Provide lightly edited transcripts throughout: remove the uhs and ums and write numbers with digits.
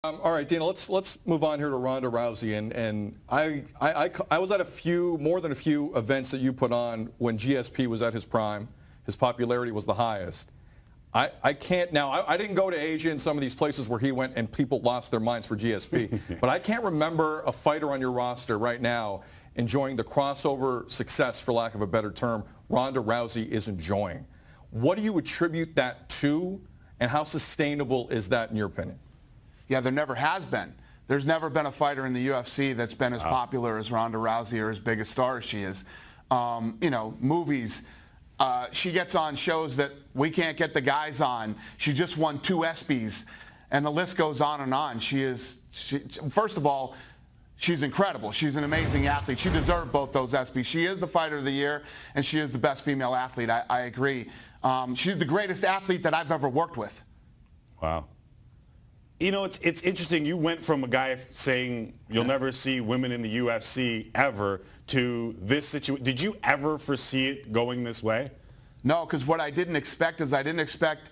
All right, Dana, let's move on here to Ronda Rousey. And I was at more than a few events that you put on when GSP was at his prime. His popularity was the highest. I didn't go to Asia and some of these places where he went and people lost their minds for GSP. But I can't remember a fighter on your roster right now enjoying the crossover success, for lack of a better term, Ronda Rousey is enjoying. What do you attribute that to, and how sustainable is that in your opinion? Yeah, there never has been. There's never been a fighter in the UFC that's been as popular as Ronda Rousey or as big a star as she is. Movies. She gets on shows that we can't get the guys on. She just won 2 ESPYs, and the list goes on and on. First of all, she's incredible. She's an amazing athlete. She deserved both those ESPYs. She is the fighter of the year, and she is the best female athlete. I agree. She's the greatest athlete that I've ever worked with. Wow. You know, it's interesting. You went from a guy saying you'll never see women in the UFC ever to this situation. Did you ever foresee it going this way? No, because what I didn't expect is I didn't expect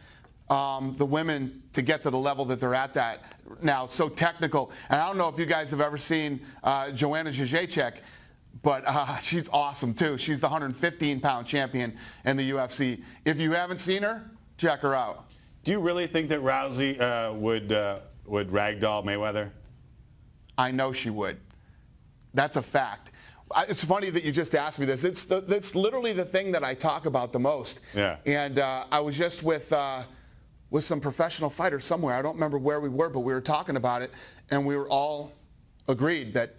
the women to get to the level that they're at that now, so technical. And I don't know if you guys have ever seen Joanna Jędrzejczyk, but she's awesome too. She's the 115-pound champion in the UFC. If you haven't seen her, check her out. Do you really think that Rousey would ragdoll Mayweather? I know she would. That's a fact. It's funny that you just asked me this. It's literally the thing that I talk about the most. Yeah. And I was just with some professional fighters somewhere. I don't remember where we were, but we were talking about it, and we were all agreed that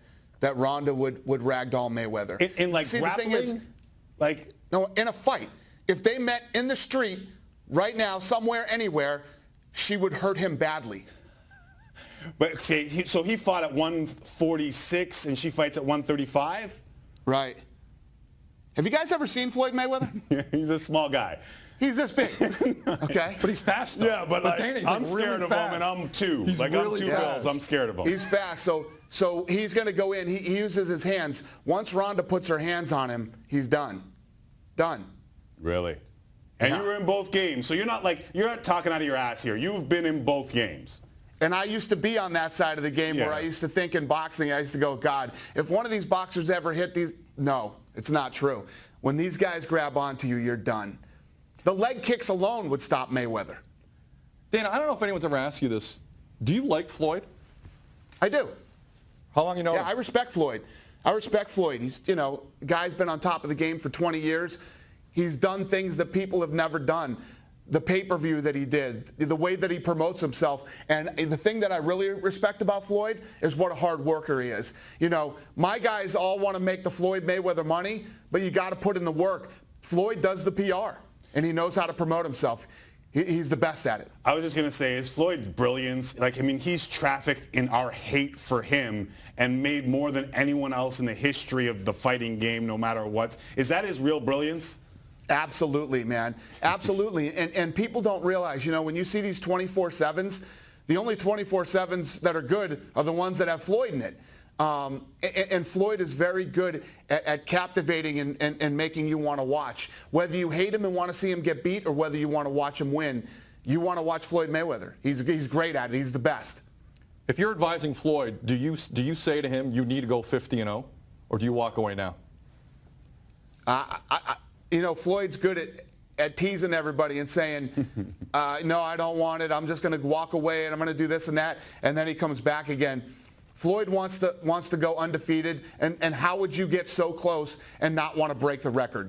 Ronda would ragdoll Mayweather. In like See, grappling? the thing is, no, in a fight. If they met in the street right now, somewhere, anywhere, she would hurt him badly. But so he fought at 146 and she fights at 135? Right. Have you guys ever seen Floyd Mayweather? He's a small guy. He's this big. Okay. But he's fast, though. Yeah, but Dana, I'm scared of him, and I'm 2. He's I'm 2 bills. I'm scared of him. He's fast. So he's going to go in. He uses his hands. Once Ronda puts her hands on him, he's done. Done. Really? And you were in both games, so you're not talking out of your ass here. You've been in both games. And I used to be on that side of the game where I used to think in boxing, I used to go, God, if one of these boxers ever hit these, no, it's not true. When these guys grab onto you, you're done. The leg kicks alone would stop Mayweather. Dana, I don't know if anyone's ever asked you this. Do you like Floyd? I do. How long you know him? Yeah, I respect Floyd. He's, guy's been on top of the game for 20 years. He's done things that people have never done. The pay-per-view that he did, the way that he promotes himself. And the thing that I really respect about Floyd is what a hard worker he is. My guys all want to make the Floyd Mayweather money, but you got to put in the work. Floyd does the PR, and he knows how to promote himself. He's the best at it. I was just going to say, is Floyd's brilliance, he's trafficked in our hate for him and made more than anyone else in the history of the fighting game, no matter what. Is that his real brilliance? Absolutely, man. Absolutely. And people don't realize, when you see these 24/7s, the only 24/7s that are good are the ones that have Floyd in it. And Floyd is very good at captivating and making you want to watch. Whether you hate him and want to see him get beat or whether you want to watch him win, you want to watch Floyd Mayweather. He's great at it. He's the best. If you're advising Floyd, do you say to him, you need to go 50-0, or do you walk away now? Floyd's good at teasing everybody and saying, no, I don't want it. I'm just going to walk away and I'm going to do this and that. And then he comes back again. Floyd wants to go undefeated. And how would you get so close and not want to break the record?